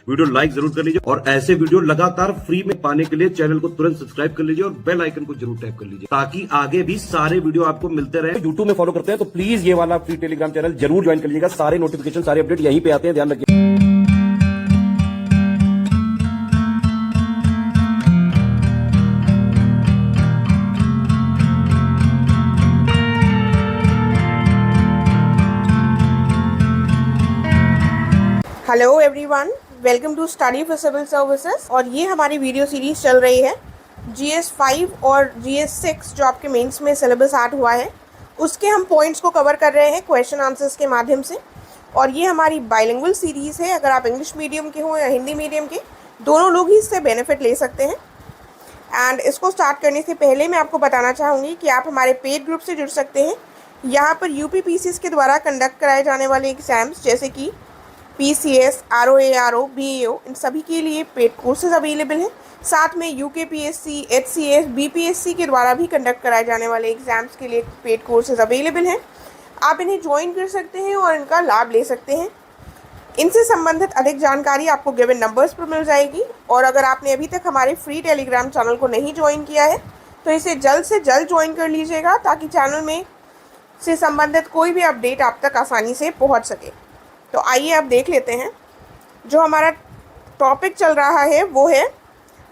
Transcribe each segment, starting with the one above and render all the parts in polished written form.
Video like जरूर कर लीजिए और ऐसे वीडियो लगातार फ्री में पाने के लिए चैनल को तुरंत सब्सक्राइब कर लीजिए और बेल आइकन को जरूर टैप कर लीजिए ताकि आगे भी सारे वीडियो आपको मिलते रहे। यूट्यूब में फॉलो करते हैं तो प्लीज ये वाला फ्री टेलीग्राम चैनल जरूर ज्वाइन कर लीजिएगा। सारे नोटिफिकेशन सारे अपडेट यहीं पे आते हैं, ध्यान रखिए। Hello everyone, welcome to study for civil services. और ये हमारी वीडियो सीरीज चल रही है GS 5 और GS 6 जो आपके मेंस में सिलेबस आर्ट हुआ है उसके हम पॉइंट्स को कवर कर रहे हैं क्वेश्चन आंसर्स के माध्यम से। और ये हमारी बाइलिंगुअल सीरीज़ है, अगर आप इंग्लिश मीडियम के हो या हिंदी मीडियम के, दोनों लोग ही इससे बेनिफिट ले सकते हैं। एंड इसको स्टार्ट करने से पहले मैं आपको बताना चाहूँगी कि आप हमारे पेड ग्रुप से जुड़ सकते हैं। यहाँ पर UPPCS के द्वारा कंडक्ट कराए जाने वाले एग्ज़ाम्स जैसे कि PCS, ROA, BAO, इन सभी के लिए पेड कोर्सेज अवेलेबल हैं। साथ में UKPSC, HCS, BPSC के द्वारा भी कंडक्ट कराए जाने वाले एग्ज़ाम्स के लिए पेड कोर्सेज अवेलेबल हैं। आप इन्हें ज्वाइन कर सकते हैं और इनका लाभ ले सकते हैं। इनसे संबंधित अधिक जानकारी आपको गिवन नंबर्स पर मिल जाएगी। और अगर आपने अभी तक हमारे फ्री टेलीग्राम चैनल को नहीं ज्वाइन किया है तो इसे जल्द से जल्द ज्वाइन कर लीजिएगा ताकि चैनल में से संबंधित कोई भी अपडेट आप तक आसानी से पहुँच सके। तो आइए अब देख लेते हैं। जो हमारा टॉपिक चल रहा है वो है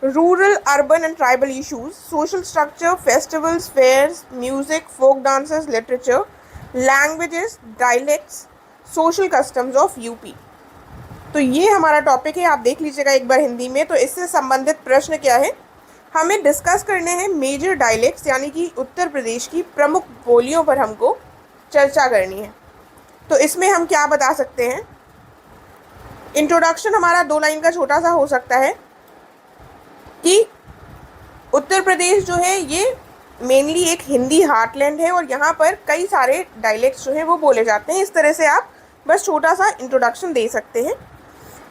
rural, urban and tribal issues, social structure, festivals, fairs, music, folk dances, literature, languages, dialects, social customs of UP. तो ये हमारा टॉपिक है, आप देख लीजिएगा एक बार हिंदी में। तो इससे संबंधित प्रश्न क्या है, हमें डिस्कस करने हैं मेजर डायलेक्ट्स यानी कि उत्तर प्रदेश की प्रमुख बोलियों पर हमको चर्चा करनी है। तो इसमें हम क्या बता सकते हैं। इंट्रोडक्शन हमारा 2 लाइन का छोटा सा हो सकता है कि उत्तर प्रदेश जो है ये मेनली एक हिंदी हार्टलैंड है और यहाँ पर कई सारे डायलेक्ट्स जो हैं वो बोले जाते हैं। इस तरह से आप बस छोटा सा इंट्रोडक्शन दे सकते हैं।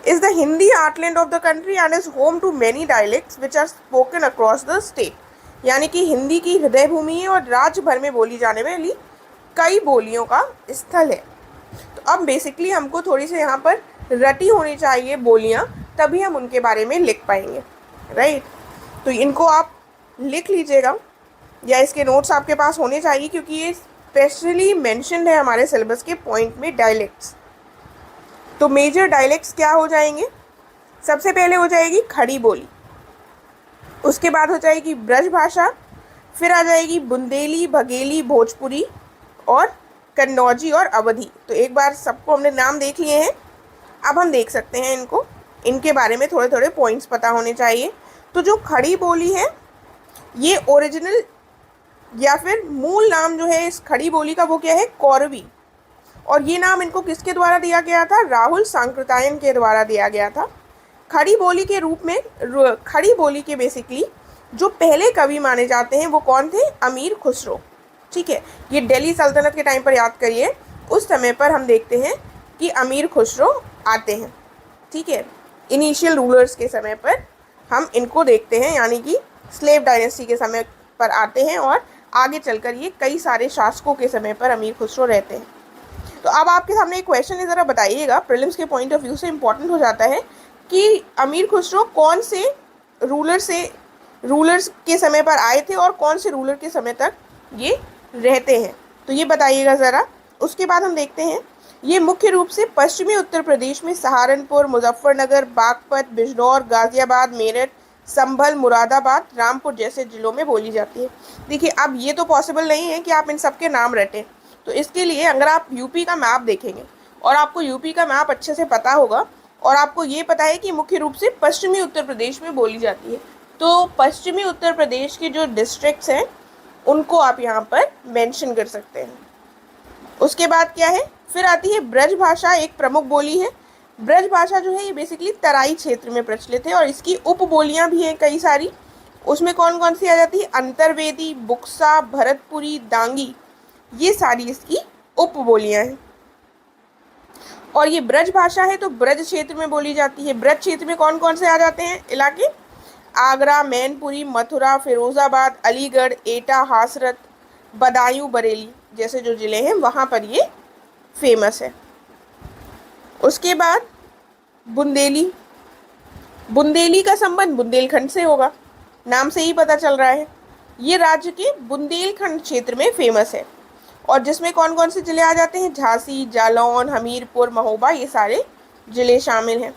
Is the Hindi heartland of the country and is home to many dialects which are spoken across the state. यानी कि हिंदी की हृदय भूमि है और राज्य भर में बोली जाने वाली कई बोलियों का स्थल है। तो अब बेसिकली हमको थोड़ी सी यहाँ पर रटी होनी चाहिए बोलियाँ, तभी हम उनके बारे में लिख पाएंगे, राइट। तो इनको आप लिख लीजिएगा या इसके नोट्स आपके पास होने चाहिए क्योंकि ये स्पेशली मेंशन्ड है हमारे सिलेबस के पॉइंट में, डायलेक्ट्स। तो मेजर डायलेक्ट्स क्या हो जाएंगे, सबसे पहले हो जाएगी खड़ी बोली, उसके बाद हो जाएगी ब्रज भाषा, फिर आ जाएगी बुंदेली, बघेली, भोजपुरी और कन्नौजी और अवधी। तो एक बार सबको हमने नाम देख लिए हैं, अब हम देख सकते हैं इनको, इनके बारे में थोड़े थोड़े पॉइंट्स पता होने चाहिए। तो जो खड़ी बोली है ये ओरिजिनल या फिर मूल नाम जो है इस खड़ी बोली का वो क्या है, कौरवी। और ये नाम इनको किसके द्वारा दिया गया था, राहुल सांकृत्यायन के द्वारा दिया गया था। खड़ी बोली के रूप में, खड़ी बोली के बेसिकली जो पहले कवि माने जाते हैं वो कौन थे, अमीर खुसरो। ठीक है, ये दिल्ली सल्तनत के टाइम पर याद करिए, उस समय पर हम देखते हैं कि अमीर खुसरो आते हैं। ठीक है, इनिशियल रूलर्स के समय पर हम इनको देखते हैं, यानी कि स्लेव डायनेस्टी के समय पर आते हैं और आगे चलकर ये कई सारे शासकों के समय पर अमीर खुसरो रहते हैं। तो अब आपके सामने एक क्वेश्चन है, ज़रा बताइएगा, प्रीलिम्स के पॉइंट ऑफ व्यू से इम्पॉर्टेंट हो जाता है कि अमीर खुसरो कौन से रूलर्स के समय पर आए थे और कौन से रूलर के समय तक ये रहते हैं, तो ये बताइएगा ज़रा। उसके बाद हम देखते हैं ये मुख्य रूप से पश्चिमी उत्तर प्रदेश में सहारनपुर, मुजफ्फरनगर, बागपत, बिजनौर, गाज़ियाबाद, मेरठ, संभल, मुरादाबाद, रामपुर जैसे ज़िलों में बोली जाती है। देखिए अब ये तो पॉसिबल नहीं है कि आप इन सब के नाम रटें, तो इसके लिए अगर आप यूपी का मैप देखेंगे और आपको यूपी का मैप अच्छे से पता होगा और आपको ये पता है कि मुख्य रूप से पश्चिमी उत्तर प्रदेश में बोली जाती है, तो पश्चिमी उत्तर प्रदेश के जो डिस्ट्रिक्ट्स हैं उनको आप यहाँ पर मेंशन कर सकते हैं। उसके बाद क्या है, फिर आती है ब्रज भाषा, एक प्रमुख बोली है। ब्रज भाषा जो है ये बेसिकली तराई क्षेत्र में प्रचलित है और इसकी उप बोलियाँ भी हैं कई सारी। उसमें कौन कौन सी आ जाती है, अंतर्वेदी, बुक्सा, भरतपुरी, दांगी, ये सारी इसकी उप बोलियाँ हैं। और ये ब्रज भाषा है तो ब्रज क्षेत्र में बोली जाती है। ब्रज क्षेत्र में कौन कौन से आ जाते हैं इलाके, आगरा, मैनपुरी, मथुरा, फिरोज़ाबाद, अलीगढ़, एटा, हासरत, बदायूं, बरेली जैसे जो ज़िले हैं वहाँ पर ये फेमस है। उसके बाद बुंदेली, बुंदेली का संबंध बुंदेलखंड से होगा, नाम से ही पता चल रहा है। ये राज्य के बुंदेलखंड क्षेत्र में फेमस है और जिसमें कौन कौन से जिले आ जाते हैं, झांसी, जालौन, हमीरपुर, महोबा, ये सारे जिले शामिल हैं।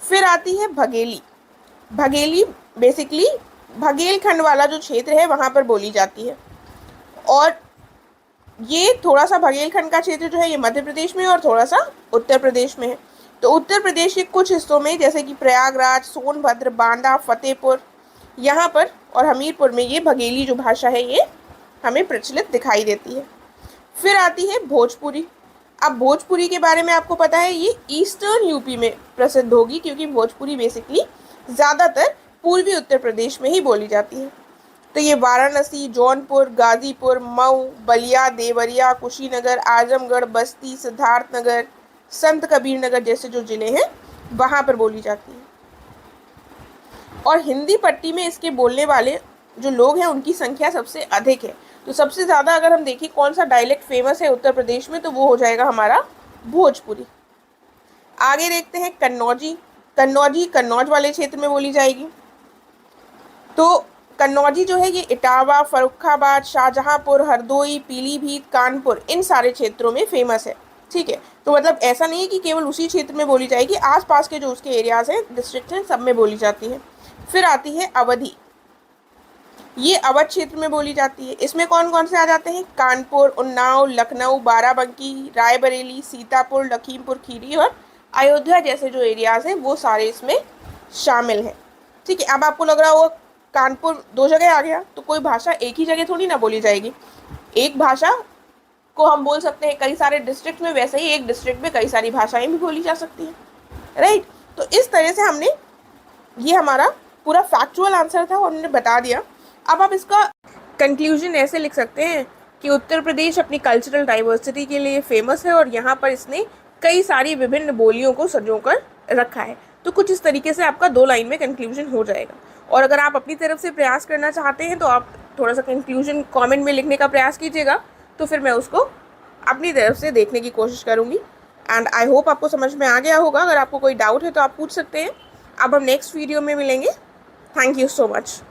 फिर आती है भगेली। भगेली बेसिकली भगेलखंड वाला जो क्षेत्र है वहाँ पर बोली जाती है और ये थोड़ा सा भगेलखंड का क्षेत्र जो है ये मध्य प्रदेश में है और थोड़ा सा उत्तर प्रदेश में है। तो उत्तर प्रदेश के कुछ हिस्सों में जैसे कि प्रयागराज, सोनभद्र, बांदा, फतेहपुर, यहाँ पर और हमीरपुर में ये भगेली जो भाषा है ये हमें प्रचलित दिखाई देती है। फिर आती है भोजपुरी। अब भोजपुरी के बारे में आपको पता है ये ईस्टर्न यूपी में प्रसिद्ध होगी क्योंकि भोजपुरी बेसिकली ज़्यादातर पूर्वी उत्तर प्रदेश में ही बोली जाती है। तो ये वाराणसी, जौनपुर, गाजीपुर, मऊ, बलिया, देवरिया, कुशीनगर, आजमगढ़, बस्ती, सिद्धार्थनगर, संत कबीर नगर जैसे जो ज़िले हैं वहाँ पर बोली जाती है। और हिंदी पट्टी में इसके बोलने वाले जो लोग हैं उनकी संख्या सबसे अधिक है। तो सबसे ज़्यादा अगर हम देखें कौन सा डायलेक्ट फेमस है उत्तर प्रदेश में तो वो हो जाएगा हमारा भोजपुरी। आगे देखते हैं कन्नौजी। कन्नौजी कन्नौज वाले क्षेत्र में बोली जाएगी। तो कन्नौजी जो है ये इटावा, फर्रुखाबाद, शाहजहांपुर, हरदोई, पीलीभीत, कानपुर इन सारे क्षेत्रों में फेमस है। ठीक है, तो मतलब ऐसा नहीं है कि केवल उसी क्षेत्र में बोली जाएगी, आसपास के जो उसके एरियाज हैं, डिस्ट्रिक्ट हैं, सब में बोली जाती है। फिर आती है अवधी। ये अवध क्षेत्र में बोली जाती है। इसमें कौन कौन से आ जाते हैं, कानपुर, उन्नाव, लखनऊ, बाराबंकी, रायबरेली, सीतापुर, लखीमपुर खीरी और अयोध्या जैसे जो एरियाज हैं वो सारे इसमें शामिल हैं। ठीक है, अब आपको लग रहा होगा कानपुर दो जगह आ गया तो कोई भाषा एक ही जगह थोड़ी ना बोली जाएगी। एक भाषा को हम बोल सकते हैं कई सारे डिस्ट्रिक्ट में, वैसे ही एक डिस्ट्रिक्ट में कई सारी भाषाएं भी बोली जा सकती हैं, राइट। तो इस तरह से हमने ये हमारा पूरा फैक्चुअल आंसर था और हमने बता दिया। अब आप इसका कंक्लूजन ऐसे लिख सकते हैं कि उत्तर प्रदेश अपनी कल्चरल डाइवर्सिटी के लिए फेमस है और यहाँ पर इसने कई सारी विभिन्न बोलियों को संजोकर रखा है। तो कुछ इस तरीके से आपका 2 लाइन में कंक्लूजन हो जाएगा। और अगर आप अपनी तरफ से प्रयास करना चाहते हैं तो आप थोड़ा सा कंक्लूजन कमेंट में लिखने का प्रयास कीजिएगा, तो फिर मैं उसको अपनी तरफ से देखने की कोशिश करूँगी। एंड आई होप आपको समझ में आ गया होगा। अगर आपको कोई डाउट है तो आप पूछ सकते हैं। अब हम नेक्स्ट वीडियो में मिलेंगे। Thank you so much.